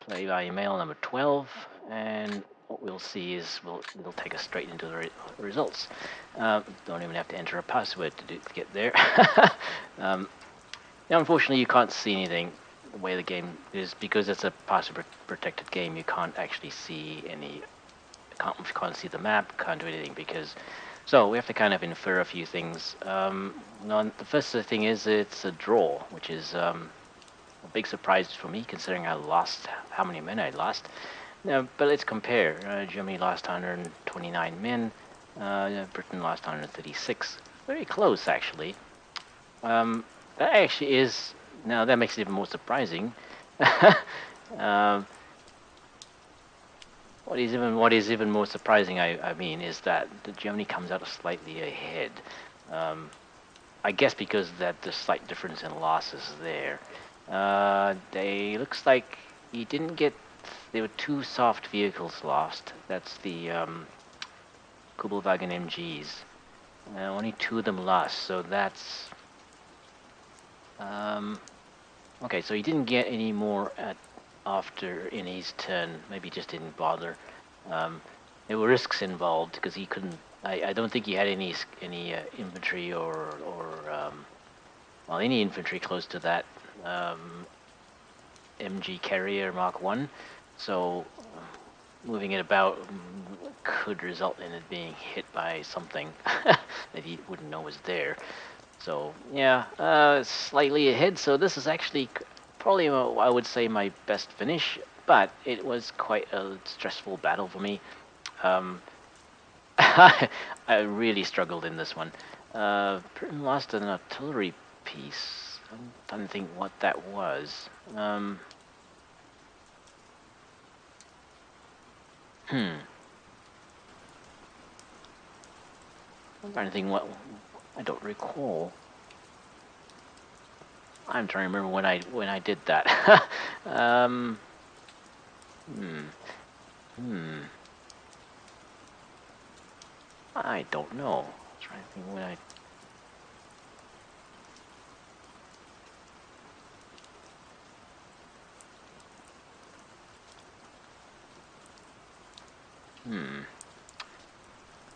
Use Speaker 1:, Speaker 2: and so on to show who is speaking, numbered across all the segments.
Speaker 1: play by email number 12, and what we'll see is it'll take us straight into the results. Don't even have to enter a password to get there. Now, unfortunately, you can't see anything. The way the game is, because it's a password protected game, you can't actually see any. Can't see the map. Can't do anything because. So we have to kind of infer a few things. The first thing is it's a draw, which is a big surprise for me, considering I lost how many men I lost. But let's compare. Germany lost 129 men. Britain lost 136. Very close, actually. That actually is. Now that makes it even more surprising. What is even more surprising, I mean, is that Germany comes out slightly ahead. I guess because that the slight difference in losses there. They looks like he didn't get. There were 2 soft vehicles lost. That's the Kubelwagen MGs. Only 2 of them lost. So that's okay. So he didn't get any more after in his turn. Maybe just didn't bother. There were risks involved because he couldn't. I don't think he had any infantry or well, any infantry close to that MG carrier Mark 1. So moving it about could result in it being hit by something that he wouldn't know was there. So yeah, slightly ahead. So this is actually probably, I would say, my best finish, but it was quite a stressful battle for me. I really struggled in this one. Britain lost an artillery piece. I'm trying to think what that was. I'm trying to think what. I don't recall. I'm trying to remember when I did that. I don't know. I'm trying to think when I.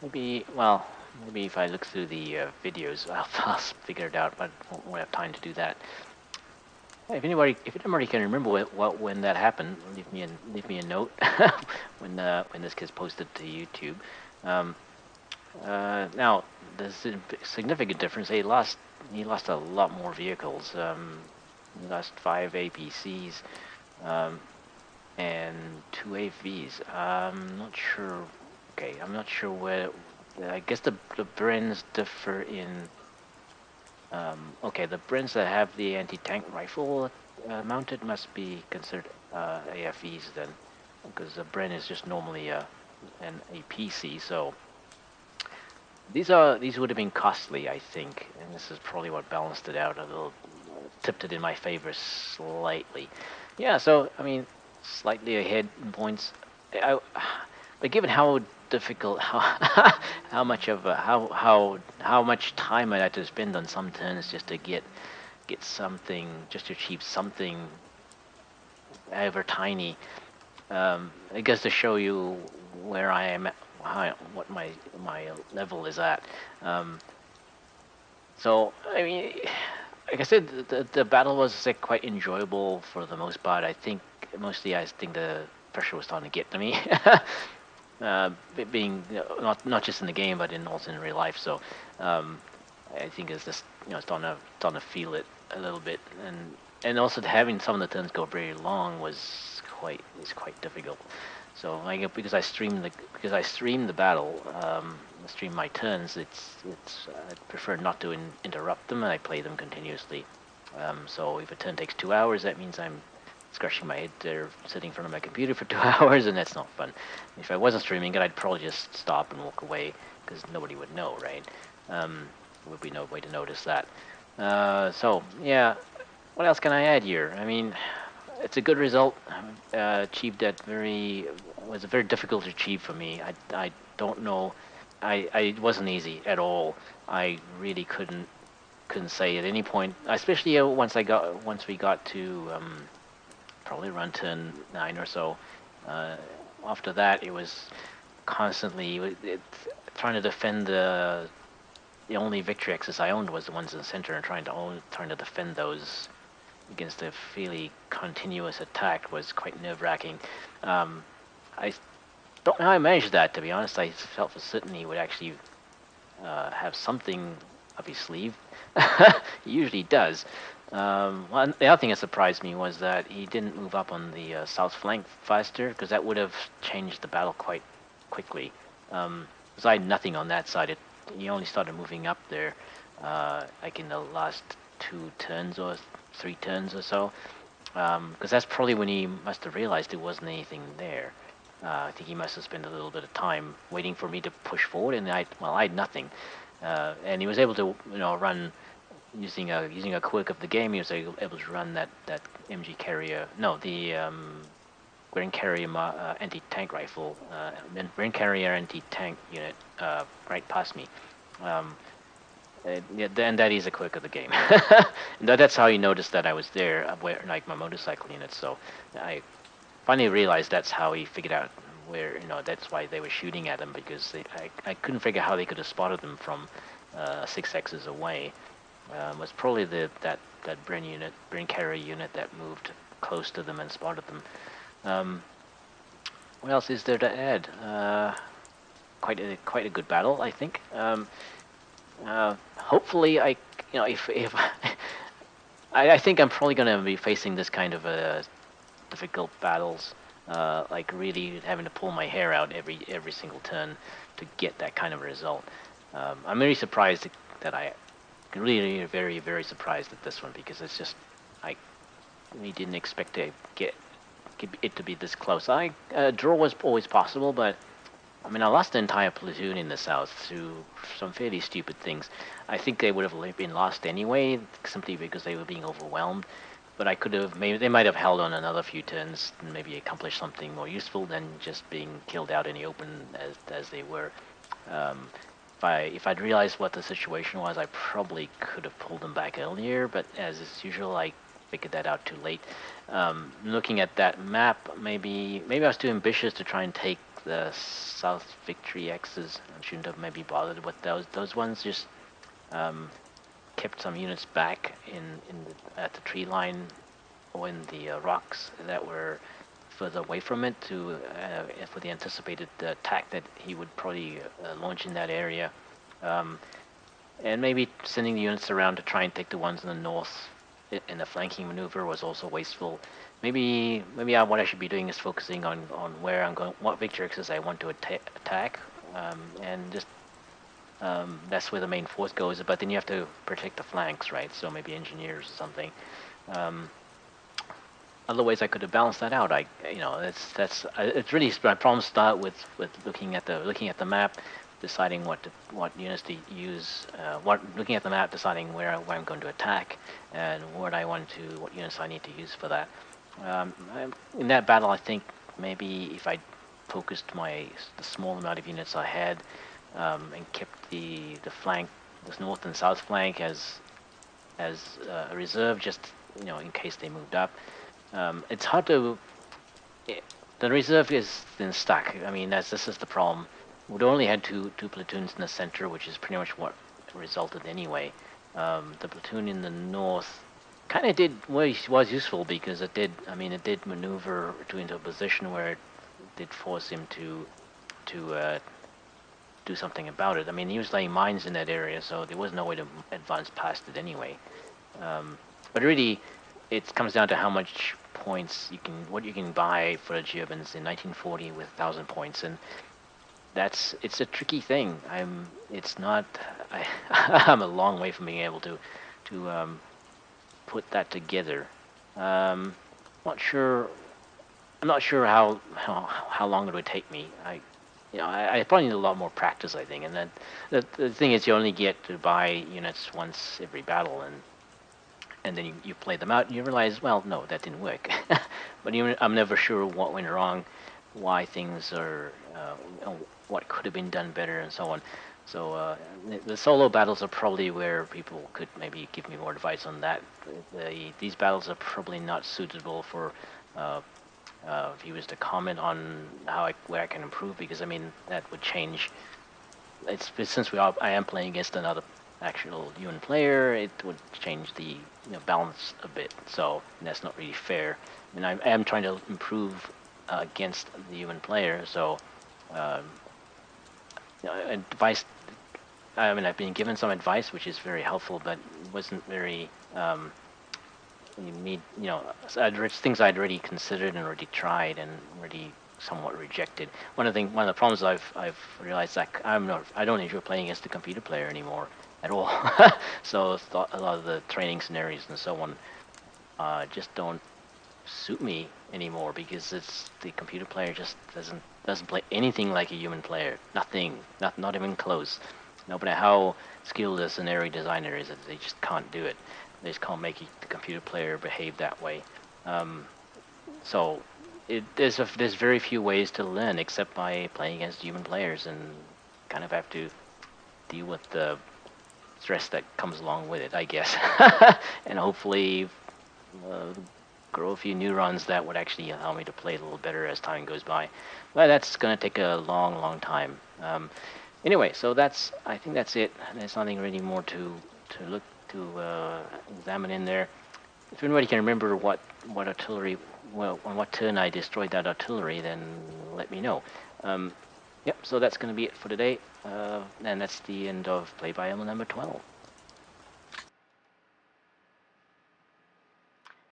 Speaker 1: Maybe, well, maybe if I look through the videos, I'll figure it out, but I won't have time to do that. If anybody can remember when that happened, leave me a note when this gets posted to YouTube. Now, there's a significant difference. He lost a lot more vehicles. He lost 5 APCs and 2 AVs. I'm not sure. Okay, I'm not sure where. I guess the Brens differ in. Okay, the Brens that have the anti-tank rifle mounted must be considered AFEs then, because the Bren is just normally an APC. So these would have been costly, I think, and this is probably what balanced it out a little, tipped it in my favor slightly. Yeah, so I mean, slightly ahead in points. But given how difficult, how much time I had to spend on some turns just to get something, just to achieve something, however tiny, I guess to show you where I am, what my level is at. So I mean, like I said, the battle was quite enjoyable for the most part. I think mostly I think the pressure was starting to get to me. Being not just in the game, but also in real life. So I think it's just starting to feel it a little bit, and also having some of the turns go very long is quite difficult. So because I stream the battle, stream my turns. I prefer not to interrupt them, and I play them continuously. So if a turn takes 2 hours, that means I'm scratching my head there, sitting in front of my computer for 2 hours, and that's not fun. If I wasn't streaming it, I'd probably just stop and walk away, because nobody would know, right? There would be no way to notice that. So, yeah, what else can I add here? I mean, it's a good result. Achieved that was very difficult to achieve for me. I don't know. It wasn't easy at all. I really couldn't say at any point, especially once we got to probably around turn 9 or so. After that, it was constantly trying to defend the only victory axis I owned was the ones in the center, and trying to defend those against a fairly continuous attack was quite nerve-wracking. I don't know how I managed that, to be honest. I felt for certain he would actually have something up his sleeve. He usually does. The other thing that surprised me was that he didn't move up on the south flank faster, because that would have changed the battle quite quickly. Because I had nothing on that side. He only started moving up there like in the last 2 turns or 3 turns or so. Because that's probably when he must have realized there wasn't anything there. I think he must have spent a little bit of time waiting for me to push forward, and I had nothing. And he was able to, run using a quirk of the game. He was able to run that MG carrier, no, the Grand Carrier anti-tank rifle, Grand Carrier anti-tank unit right past me. Yeah, and that is a quirk of the game. That's how he noticed that I was there, like my motorcycle units. So I finally realized that's how he figured out where, that's why they were shooting at him, because I couldn't figure how they could have spotted them from 6 hexes away. Was probably that Bryn Carrier unit that moved close to them and spotted them. What else is there to add? Quite a good battle, I think. Hopefully, if I think I'm probably going to be facing this kind of difficult battles, like really having to pull my hair out every single turn to get that kind of result. I'm really surprised that I really very, very surprised at this one, because it's just I really didn't expect to get it to be this close. Draw was always possible, but I mean, I lost the entire platoon in the south through some fairly stupid things. I think they would have been lost anyway, simply because they were being overwhelmed. But I could have, maybe they might have held on another few turns and maybe accomplished something more useful than just being killed out in the open as they were. If I'd realized what the situation was, I probably could have pulled them back earlier. But as is usual, I figured that out too late. Looking at that map, maybe I was too ambitious to try and take the South Victory X's. I shouldn't have maybe bothered with those. Those ones just kept some units back at the tree line or in the rocks that were further away from it for the anticipated attack that he would probably launch in that area. And maybe sending the units around to try and take the ones in the north in the flanking maneuver was also wasteful. Maybe what I should be doing is focusing on where I'm going, what victory axis I want to attack, and just that's where the main force goes. But then you have to protect the flanks, right? So maybe engineers or something. Other ways I could have balanced that out. It's really my problems start with looking at the map, deciding what units to use. Looking at the map, deciding where I'm going to attack, and what units I need to use for that. In that battle, I think maybe if I focused the small amount of units I had, and kept the flank, this north and south flank as a reserve, just in case they moved up. It's hard to. The reserve is then stuck. I mean, this is the problem. We'd only had two platoons in the center, which is pretty much what resulted anyway. The platoon in the north kind of was useful, because it did maneuver into a position where it did force him to do something about it. I mean, he was laying mines in that area, so there was no way to advance past it anyway. But really, it comes down to how much points what you can buy for the Germans in 1940 with 1,000 points, and it's a tricky thing. I'm a long way from being able to put that together. I'm not sure how long it would take me. I probably need a lot more practice, I think. And then the thing is, you only get to buy units once every battle, and then you play them out, and you realize, well, no, that didn't work. But I'm never sure what went wrong, why things are, what could have been done better, and so on. So the solo battles are probably where people could maybe give me more advice on that. These battles are probably not suitable for if he was to comment on where I can improve, because I mean that would change. Since I am playing against another actual human player, it would change the balance a bit. So that's not really fair. I mean, I am trying to improve against the human player. So advice. I mean, I've been given some advice, which is very helpful, but wasn't very. You need, things I'd already considered and already tried and already somewhat rejected. One of the problems I've realized that I don't enjoy playing against the computer player anymore at all. So a lot of the training scenarios and so on just don't suit me anymore, because the computer player just doesn't play anything like a human player. Nothing, not even close. No matter how skilled a scenario designer is, they just can't do it. They just can't make the computer player behave that way. So there's very few ways to learn except by playing against human players, and kind of have to deal with the stress that comes along with it, I guess. And hopefully grow a few neurons that would actually allow me to play a little better as time goes by. Well, that's going to take a long time. Anyway, so I think that's it. There's nothing really more to examine in there. If anybody can remember what artillery, well, on what turn I destroyed that artillery, then let me know. Yep, so that's going to be it for today, and that's the end of Play by Elmo number 12.